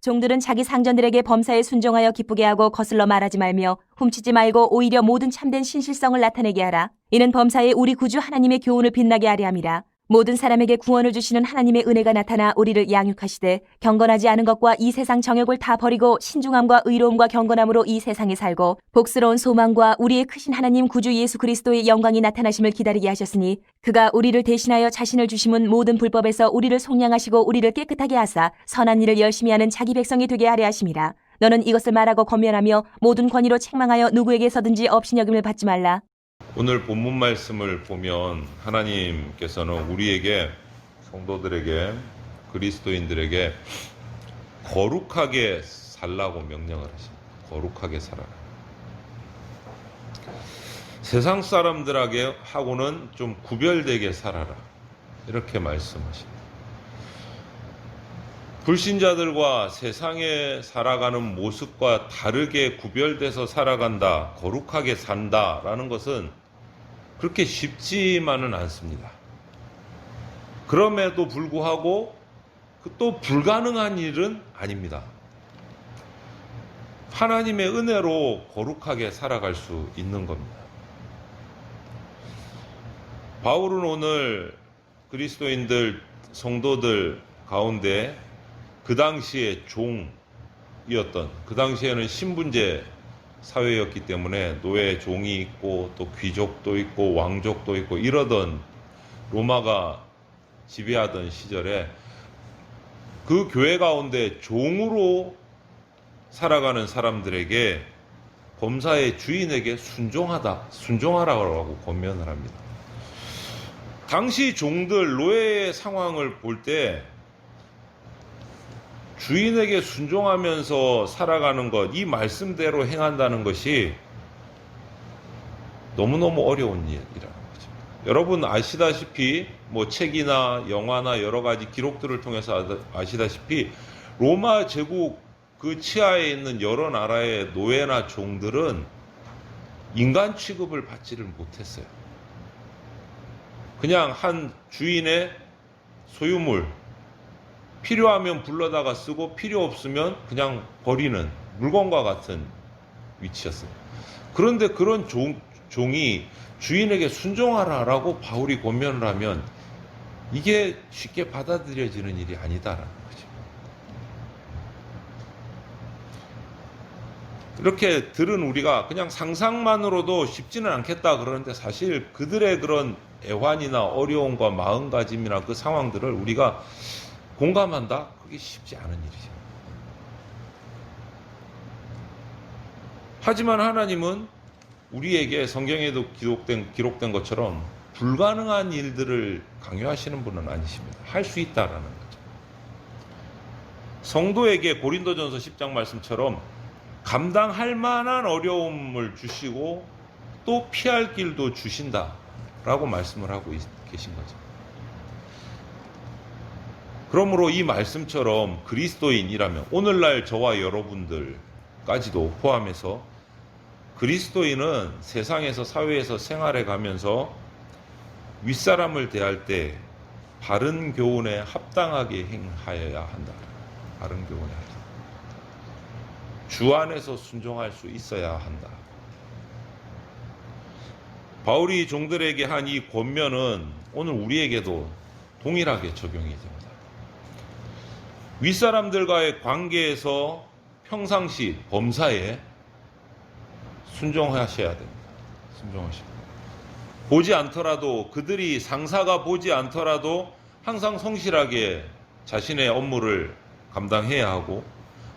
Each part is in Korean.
종들은 자기 상전들에게 범사에 순종하여 기쁘게 하고 거슬러 말하지 말며 훔치지 말고 오히려 모든 참된 신실성을 나타내게 하라. 이는 범사에 우리 구주 하나님의 교훈을 빛나게 하려 함이라. 모든 사람에게 구원을 주시는 하나님의 은혜가 나타나 우리를 양육하시되 경건하지 않은 것과 이 세상 정욕을 다 버리고 신중함과 의로움과 경건함으로 이 세상에 살고 복스러운 소망과 우리의 크신 하나님 구주 예수 그리스도의 영광이 나타나심을 기다리게 하셨으니 그가 우리를 대신하여 자신을 주심은 모든 불법에서 우리를 속량하시고 우리를 깨끗하게 하사 선한 일을 열심히 하는 자기 백성이 되게 하려 하심이라. 너는 이것을 말하고 권면하며 모든 권위로 책망하여 누구에게서든지 업신여김을 받지 말라. 오늘 본문 말씀을 보면 하나님께서는 우리에게, 성도들에게, 그리스도인들에게 거룩하게 살라고 명령을 하십니다. 거룩하게 살아라. 세상 사람들하고는 좀 구별되게 살아라. 이렇게 말씀하십니다. 불신자들과 세상에 살아가는 모습과 다르게 구별돼서 살아간다, 거룩하게 산다라는 것은 그렇게 쉽지만은 않습니다. 그럼에도 불구하고 또 불가능한 일은 아닙니다. 하나님의 은혜로 거룩하게 살아갈 수 있는 겁니다. 바울은 오늘 그리스도인들, 성도들 가운데 그 당시에 종이었던, 그 당시에는 신분제 사회였기 때문에 노예 종이 있고 또 귀족도 있고 왕족도 있고 이러던 로마가 지배하던 시절에 그 교회 가운데 종으로 살아가는 사람들에게 범사의 주인에게 순종하라고 권면을 합니다. 당시 종들, 노예의 상황을 볼 때 주인에게 순종하면서 살아가는 것, 이 말씀대로 행한다는 것이 너무너무 어려운 일이라는 거죠. 여러분 아시다시피 책이나 영화나 여러 가지 기록들을 통해서 아시다시피 로마 제국 그 치하에 있는 여러 나라의 노예나 종들은 인간 취급을 받지를 못했어요. 그냥 한 주인의 소유물, 필요하면 불러다가 쓰고 필요 없으면 그냥 버리는 물건과 같은 위치였어요. 그런데 그런 종이 주인에게 순종하라라고 바울이 권면을 하면 이게 쉽게 받아들여지는 일이 아니다라는 거죠. 이렇게 들은 우리가 그냥 상상만으로도 쉽지는 않겠다 그러는데 사실 그들의 그런 애환이나 어려움과 마음가짐이나 그 상황들을 우리가 공감한다? 그게 쉽지 않은 일이죠. 하지만 하나님은 우리에게 성경에도 기록된 것처럼 불가능한 일들을 강요하시는 분은 아니십니다. 할 수 있다라는 거죠. 성도에게 고린도전서 10장 말씀처럼 감당할 만한 어려움을 주시고 또 피할 길도 주신다라고 말씀을 하고 계신 거죠. 그러므로 이 말씀처럼 그리스도인이라면 오늘날 저와 여러분들까지도 포함해서 그리스도인은 세상에서 사회에서 생활해 가면서 윗사람을 대할 때 바른 교훈에 합당하게 행하여야 한다. 바른 교훈에 주 안에서 순종할 수 있어야 한다. 바울이 종들에게 한 이 권면은 오늘 우리에게도 동일하게 적용이 됩니다. 윗사람들과의 관계에서 평상시 범사에 순종하셔야 됩니다. 순종하셔야 됩니다. 보지 않더라도 그들이 상사가 보지 않더라도 항상 성실하게 자신의 업무를 감당해야 하고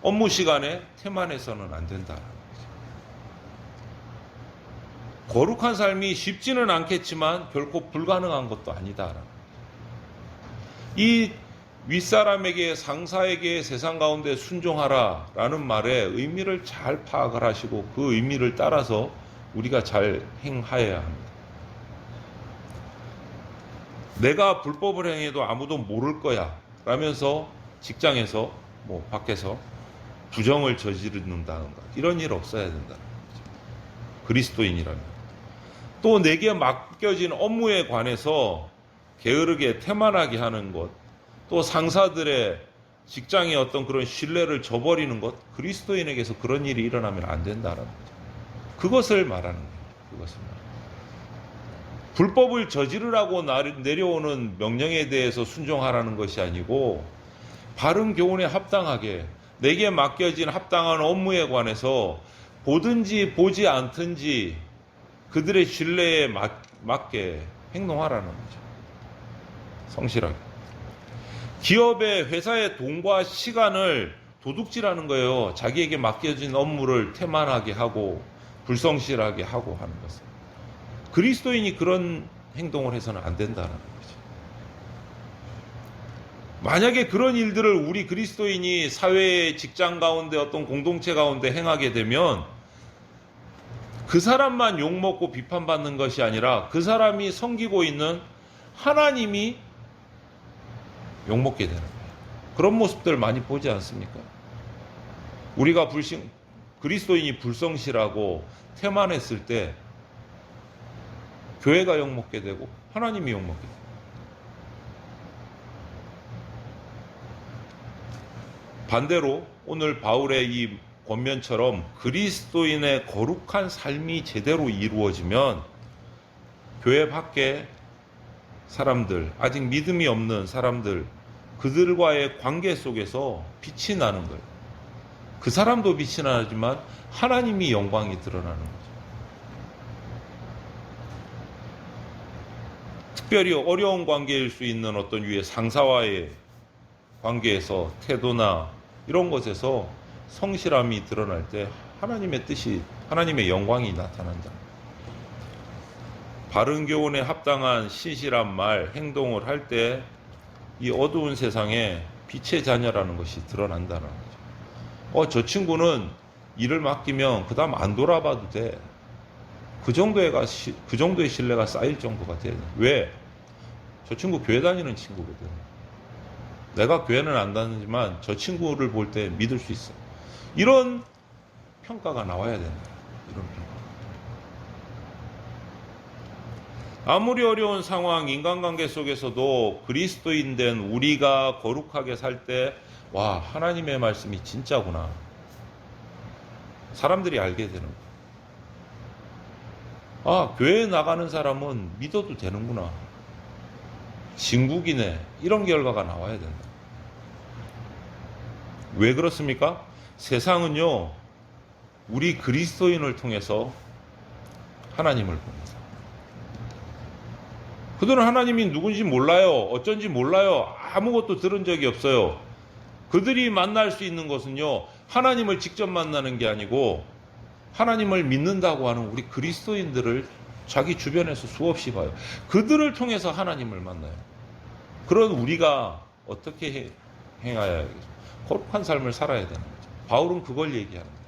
업무 시간에 태만해서는 안 된다는 거죠. 거룩한 삶이 쉽지는 않겠지만 결코 불가능한 것도 아니다라는 거죠. 이 윗사람에게 상사에게 세상 가운데 순종하라라는 말의 의미를 잘 파악을 하시고 그 의미를 따라서 우리가 잘 행하여야 합니다. 내가 불법을 행해도 아무도 모를 거야 라면서 직장에서 밖에서 부정을 저지른다든가 이런 일 없어야 된다는 거죠. 그리스도인이라면. 또 내게 맡겨진 업무에 관해서 게으르게 태만하게 하는 것, 또 상사들의 직장의 어떤 그런 신뢰를 저버리는 것, 그리스도인에게서 그런 일이 일어나면 안 된다는 거죠. 그것을 말하는 거예요. 그것을 말하는 거예요. 불법을 저지르라고 내려오는 명령에 대해서 순종하라는 것이 아니고 바른 교훈에 합당하게 내게 맡겨진 합당한 업무에 관해서 보든지 보지 않든지 그들의 신뢰에 맞게 행동하라는 거죠. 성실하게. 기업의 회사의 돈과 시간을 도둑질하는 거예요. 자기에게 맡겨진 업무를 태만하게 하고 불성실하게 하고 하는 것은. 그리스도인이 그런 행동을 해서는 안 된다는 거죠. 만약에 그런 일들을 우리 그리스도인이 사회의 직장 가운데 어떤 공동체 가운데 행하게 되면 그 사람만 욕먹고 비판받는 것이 아니라 그 사람이 섬기고 있는 하나님이 욕먹게 되는 거예요. 그런 모습들 많이 보지 않습니까? 우리가 그리스도인이 불성실하고 태만했을 때 교회가 욕먹게 되고 하나님이 욕먹게 돼요. 반대로 오늘 바울의 이 권면처럼 그리스도인의 거룩한 삶이 제대로 이루어지면 교회 밖에 사람들, 아직 믿음이 없는 사람들, 그들과의 관계 속에서 빛이 나는 거예요. 그 사람도 빛이 나지만 하나님이 영광이 드러나는 거죠. 특별히 어려운 관계일 수 있는 어떤 유의 상사와의 관계에서 태도나 이런 것에서 성실함이 드러날 때 하나님의 뜻이, 하나님의 영광이 나타난다. 바른 교훈에 합당한 신실한 말, 행동을 할 때 이 어두운 세상에 빛의 자녀라는 것이 드러난다는 거죠. 저 친구는 일을 맡기면 그 다음 안 돌아봐도 돼. 그 정도의 신뢰가 쌓일 정도가 돼. 왜? 저 친구 교회 다니는 친구거든. 내가 교회는 안 다니지만 저 친구를 볼 때 믿을 수 있어. 이런 평가가 나와야 된다. 이런 평가. 아무리 어려운 상황, 인간관계 속에서도 그리스도인 된 우리가 거룩하게 살 때, 와, 하나님의 말씀이 진짜구나. 사람들이 알게 되는 거야. 아, 교회에 나가는 사람은 믿어도 되는구나. 진국이네. 이런 결과가 나와야 된다. 왜 그렇습니까? 세상은요, 우리 그리스도인을 통해서 하나님을 봅니다. 그들은 하나님이 누군지 몰라요. 어쩐지 몰라요. 아무것도 들은 적이 없어요. 그들이 만날 수 있는 것은요, 하나님을 직접 만나는 게 아니고 하나님을 믿는다고 하는 우리 그리스도인들을 자기 주변에서 수없이 봐요. 그들을 통해서 하나님을 만나요. 그런 우리가 어떻게 행해야 하겠어요? 거룩한 삶을 살아야 되는 거죠. 바울은 그걸 얘기하는 거예요.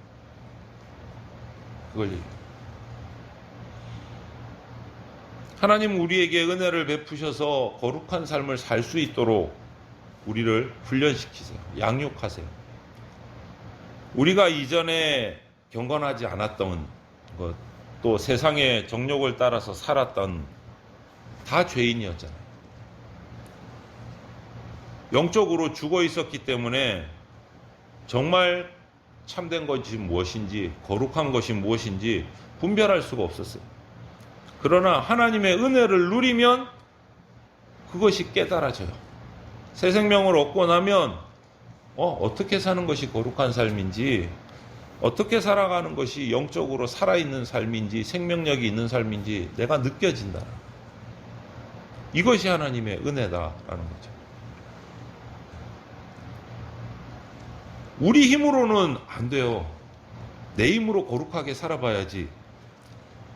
그걸 얘기해요. 하나님 우리에게 은혜를 베푸셔서 거룩한 삶을 살 수 있도록 우리를 훈련시키세요. 양육하세요. 우리가 이전에 경건하지 않았던 것, 또 세상의 정욕을 따라서 살았던 다 죄인이었잖아요. 영적으로 죽어 있었기 때문에 정말 참된 것이 무엇인지, 거룩한 것이 무엇인지 분별할 수가 없었어요. 그러나 하나님의 은혜를 누리면 그것이 깨달아져요. 새 생명을 얻고 나면 어떻게 사는 것이 거룩한 삶인지, 어떻게 살아가는 것이 영적으로 살아있는 삶인지, 생명력이 있는 삶인지 내가 느껴진다. 이것이 하나님의 은혜다라는 거죠. 우리 힘으로는 안 돼요. 내 힘으로 거룩하게 살아봐야지.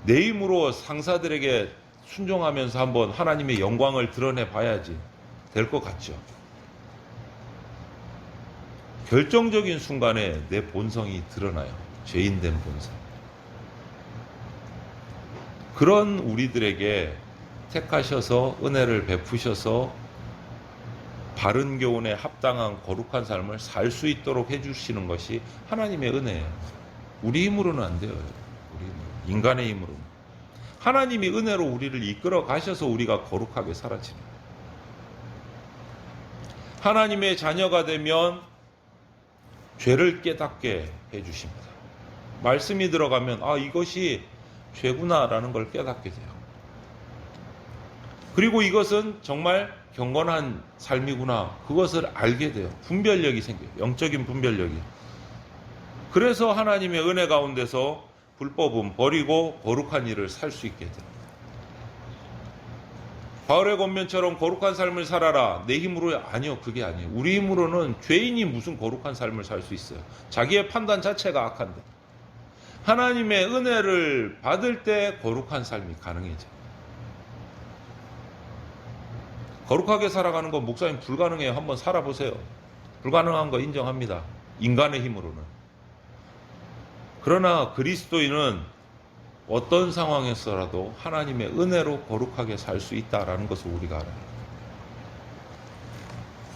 내 힘으로 상사들에게 순종하면서 한번 하나님의 영광을 드러내 봐야지 될 것 같죠. 결정적인 순간에 내 본성이 드러나요. 죄인된 본성. 그런 우리들에게 택하셔서 은혜를 베푸셔서 바른 교훈에 합당한 거룩한 삶을 살 수 있도록 해주시는 것이 하나님의 은혜예요. 우리 힘으로는 안 돼요. 우리 인간의 힘으로는. 하나님이 은혜로 우리를 이끌어 가셔서 우리가 거룩하게 살아지는 거예요. 하나님의 자녀가 되면 죄를 깨닫게 해주십니다. 말씀이 들어가면 이것이 죄구나라는 걸 깨닫게 돼요. 그리고 이것은 정말 경건한 삶이구나, 그것을 알게 돼요. 분별력이 생겨요. 영적인 분별력이. 그래서 하나님의 은혜 가운데서 불법은 버리고 거룩한 일을 살 수 있게 됩니다. 바울의 권면처럼 거룩한 삶을 살아라, 내 힘으로, 아니요, 그게 아니에요. 우리 힘으로는 죄인이 무슨 거룩한 삶을 살 수 있어요. 자기의 판단 자체가 악한데 하나님의 은혜를 받을 때 거룩한 삶이 가능해져요. 거룩하게 살아가는 건 목사님 불가능해요. 한번 살아보세요. 불가능한 거 인정합니다. 인간의 힘으로는. 그러나 그리스도인은 어떤 상황에서라도 하나님의 은혜로 거룩하게 살 수 있다라는 것을 우리가 알아요.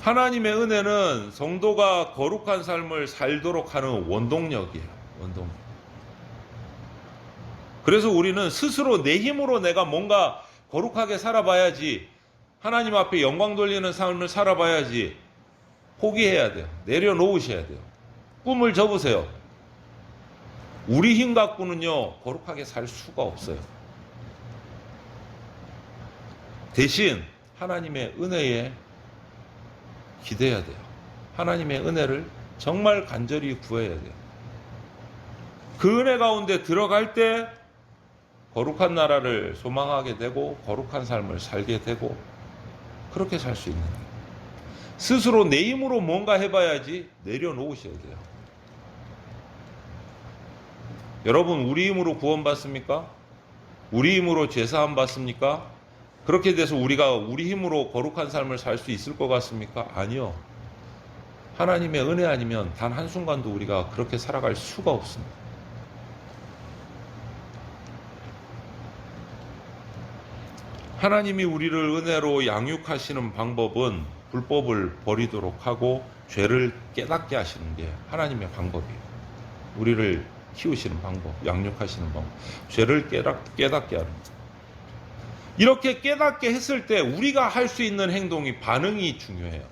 하나님의 은혜는 성도가 거룩한 삶을 살도록 하는 원동력이에요. 원동력. 그래서 우리는 스스로 내 힘으로 내가 뭔가 거룩하게 살아봐야지, 하나님 앞에 영광 돌리는 삶을 살아봐야지 포기해야 돼요. 내려놓으셔야 돼요. 꿈을 접으세요. 우리 힘 갖고는요, 거룩하게 살 수가 없어요. 대신 하나님의 은혜에 기대야 돼요. 하나님의 은혜를 정말 간절히 구해야 돼요. 그 은혜 가운데 들어갈 때 거룩한 나라를 소망하게 되고 거룩한 삶을 살게 되고 그렇게 살 수 있는 거예요. 스스로 내 힘으로 뭔가 해봐야지 내려놓으셔야 돼요. 여러분, 우리 힘으로 구원받습니까? 우리 힘으로 죄사함 받습니까? 그렇게 돼서 우리가 우리 힘으로 거룩한 삶을 살 수 있을 것 같습니까? 아니요. 하나님의 은혜 아니면 단 한순간도 우리가 그렇게 살아갈 수가 없습니다. 하나님이 우리를 은혜로 양육하시는 방법은 불법을 버리도록 하고 죄를 깨닫게 하시는 게 하나님의 방법이에요. 우리를 키우시는 방법, 양육하시는 방법, 죄를 깨닫게 하는 것. 이렇게 깨닫게 했을 때 우리가 할 수 있는 행동이, 반응이 중요해요.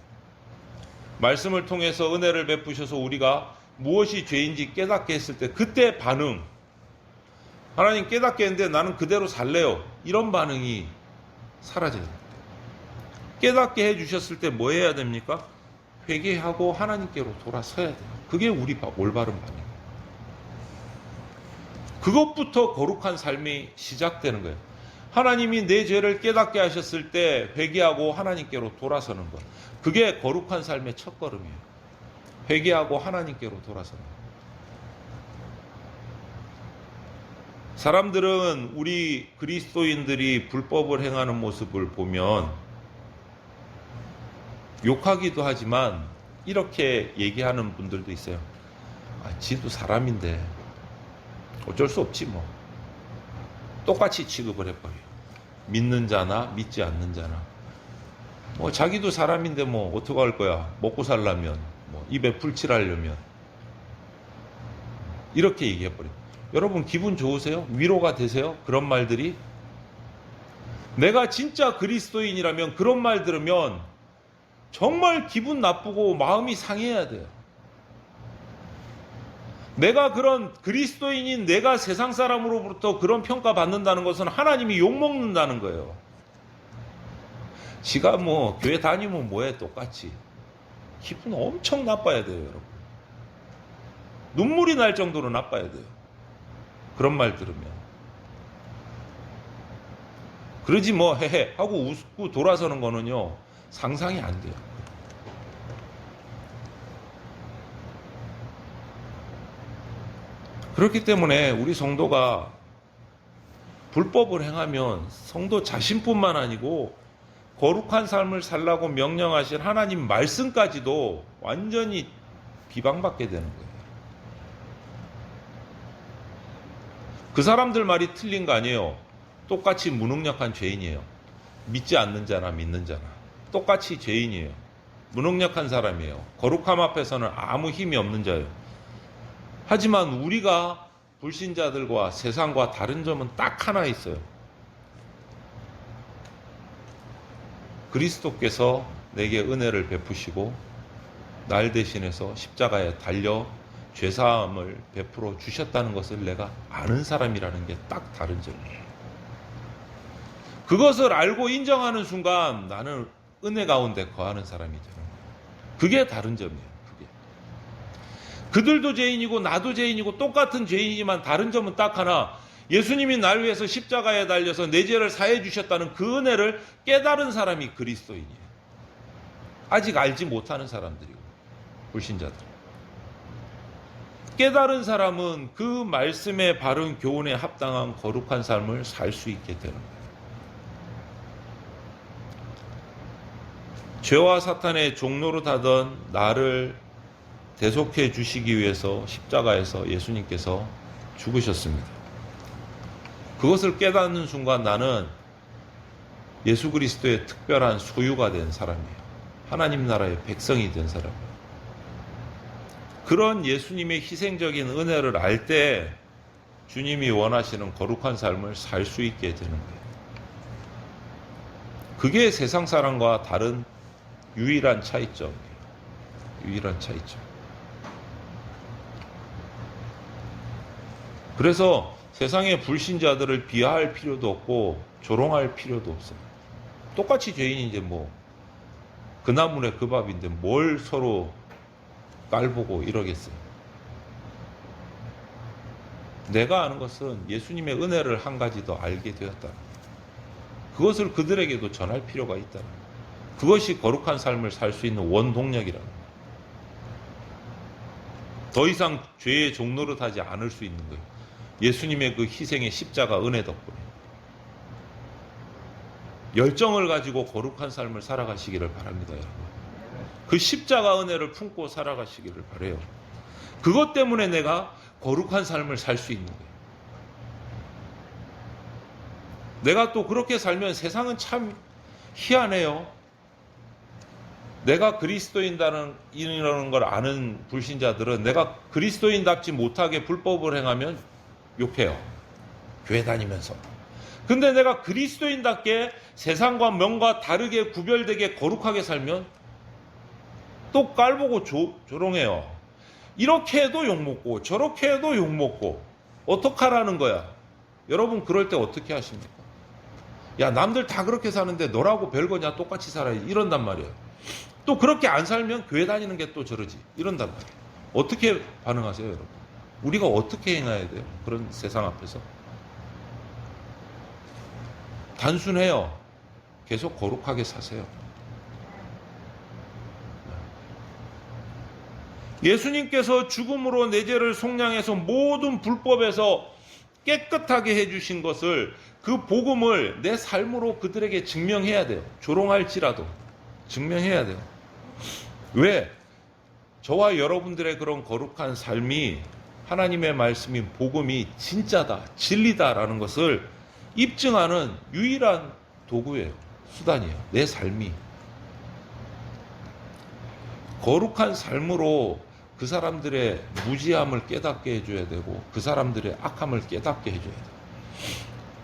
말씀을 통해서 은혜를 베푸셔서 우리가 무엇이 죄인지 깨닫게 했을 때 그때 반응, 하나님 깨닫게 했는데 나는 그대로 살래요, 이런 반응이 사라져요. 깨닫게 해주셨을 때 뭐 해야 됩니까? 회개하고 하나님께로 돌아서야 돼요. 그게 우리 올바른 반응이에요. 그것부터 거룩한 삶이 시작되는 거예요. 하나님이 내 죄를 깨닫게 하셨을 때 회개하고 하나님께로 돌아서는 것, 그게 거룩한 삶의 첫걸음이에요. 회개하고 하나님께로 돌아서는 것. 사람들은 우리 그리스도인들이 불법을 행하는 모습을 보면 욕하기도 하지만 이렇게 얘기하는 분들도 있어요. 지도 사람인데 어쩔 수 없지 뭐. 똑같이 취급을 해버려요. 믿는 자나 믿지 않는 자나. 뭐 자기도 사람인데 뭐 어떡할 거야. 먹고 살려면, 뭐 입에 풀칠하려면. 이렇게 얘기해버려요. 여러분 기분 좋으세요? 위로가 되세요? 그런 말들이? 내가 진짜 그리스도인이라면 그런 말 들으면 정말 기분 나쁘고 마음이 상해야 돼요. 내가 그런 그리스도인인 내가 세상 사람으로부터 그런 평가 받는다는 것은 하나님이 욕먹는다는 거예요. 지가 뭐 교회 다니면 뭐해, 똑같이. 기분 엄청 나빠야 돼요, 여러분. 눈물이 날 정도로 나빠야 돼요. 그런 말 들으면. 그러지 뭐 헤헤 하고 웃고 돌아서는 거는요, 상상이 안 돼요. 그렇기 때문에 우리 성도가 불법을 행하면 성도 자신뿐만 아니고 거룩한 삶을 살라고 명령하신 하나님 말씀까지도 완전히 비방받게 되는 거예요. 그 사람들 말이 틀린 거 아니에요. 똑같이 무능력한 죄인이에요. 믿지 않는 자나 믿는 자나 똑같이 죄인이에요. 무능력한 사람이에요. 거룩함 앞에서는 아무 힘이 없는 자예요. 하지만 우리가 불신자들과 세상과 다른 점은 딱 하나 있어요. 그리스도께서 내게 은혜를 베푸시고 날 대신해서 십자가에 달려 죄사함을 베풀어 주셨다는 것을 내가 아는 사람이라는 게 딱 다른 점이에요. 그것을 알고 인정하는 순간 나는 은혜 가운데 거하는 사람이 되는 거예요. 그게 다른 점이에요. 그게. 그들도 죄인이고 나도 죄인이고 똑같은 죄인이지만 다른 점은 딱 하나, 예수님이 날 위해서 십자가에 달려서 내 죄를 사해 주셨다는 그 은혜를 깨달은 사람이 그리스도인이에요. 아직 알지 못하는 사람들이고 불신자들. 깨달은 사람은 그 말씀의 바른 교훈에 합당한 거룩한 삶을 살 수 있게 되는 거예요. 죄와 사탄의 종로로 하던 나를 대속해 주시기 위해서 십자가에서 예수님께서 죽으셨습니다. 그것을 깨닫는 순간 나는 예수 그리스도의 특별한 소유가 된 사람이에요. 하나님 나라의 백성이 된 사람이에요. 그런 예수님의 희생적인 은혜를 알 때 주님이 원하시는 거룩한 삶을 살 수 있게 되는 거예요. 그게 세상 사람과 다른 유일한 차이점이에요. 유일한 차이점. 그래서 세상의 불신자들을 비하할 필요도 없고 조롱할 필요도 없어요. 똑같이 죄인인데 뭐 그 나물에 그 밥인데 뭘 서로 깔보고 이러겠어요. 내가 아는 것은 예수님의 은혜를 한 가지 더 알게 되었다. 그것을 그들에게도 전할 필요가 있다. 그것이 거룩한 삶을 살 수 있는 원동력이라는 거예요. 더 이상 죄의 종노릇하지 않을 수 있는 거예요. 예수님의 그 희생의 십자가 은혜 덕분에. 열정을 가지고 거룩한 삶을 살아가시기를 바랍니다, 여러분. 그 십자가 은혜를 품고 살아가시기를 바라요. 그것 때문에 내가 거룩한 삶을 살 수 있는 거예요. 내가 또 그렇게 살면 세상은 참 희한해요. 내가 그리스도인이라는 걸 아는 불신자들은 내가 그리스도인답지 못하게 불법을 행하면 욕해요. 교회 다니면서. 근데 내가 그리스도인답게 세상과 명과 다르게 구별되게 거룩하게 살면 또 깔보고 조롱해요. 이렇게 해도 욕먹고 저렇게 해도 욕먹고 어떡하라는 거야. 여러분 그럴 때 어떻게 하십니까? 야, 남들 다 그렇게 사는데 너라고 별거냐, 똑같이 살아야지, 이런단 말이에요. 또 그렇게 안 살면 교회 다니는 게 또 저러지, 이런단 말이에요. 어떻게 반응하세요, 여러분? 우리가 어떻게 행해야 돼요? 그런 세상 앞에서 단순해요. 계속 거룩하게 사세요. 예수님께서 죽음으로 내 죄를 속량해서 모든 불법에서 깨끗하게 해주신 것을, 그 복음을 내 삶으로 그들에게 증명해야 돼요. 조롱할지라도 증명해야 돼요. 왜? 저와 여러분들의 그런 거룩한 삶이, 하나님의 말씀인 복음이 진짜다, 진리다라는 것을 입증하는 유일한 도구예요. 수단이에요. 내 삶이. 거룩한 삶으로 그 사람들의 무지함을 깨닫게 해줘야 되고 그 사람들의 악함을 깨닫게 해줘야 돼요.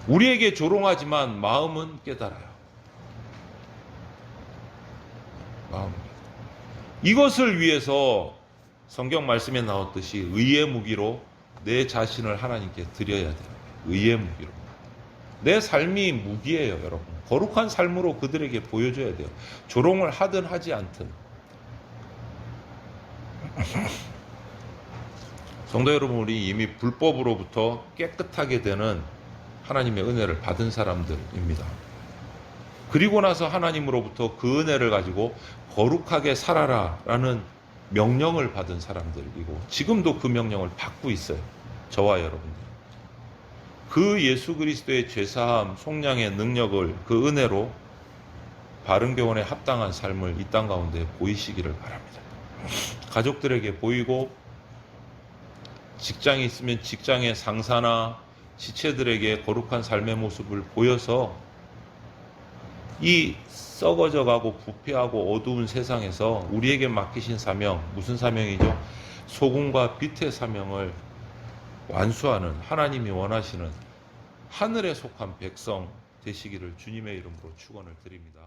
우리에게 조롱하지만 마음은 깨달아요. 마음은. 이것을 위해서 성경 말씀에 나왔듯이 의의 무기로 내 자신을 하나님께 드려야 돼요. 의의 무기로. 내 삶이 무기예요, 여러분. 거룩한 삶으로 그들에게 보여줘야 돼요. 조롱을 하든 하지 않든. 성도 여러분, 우리 이미 불법으로부터 깨끗하게 되는 하나님의 은혜를 받은 사람들입니다. 그리고 나서 하나님으로부터 그 은혜를 가지고 거룩하게 살아라 라는 명령을 받은 사람들이고, 지금도 그 명령을 받고 있어요. 저와 여러분들. 그 예수 그리스도의 죄사함, 속량의 능력을, 그 은혜로 바른 교훈에 합당한 삶을 이 땅 가운데 보이시기를 바랍니다. 가족들에게 보이고, 직장이 있으면 직장의 상사나 지체들에게 거룩한 삶의 모습을 보여서 이 썩어져가고 부패하고 어두운 세상에서 우리에게 맡기신 사명, 무슨 사명이죠? 소금과 빛의 사명을 완수하는, 하나님이 원하시는 하늘에 속한 백성 되시기를 주님의 이름으로 축원을 드립니다.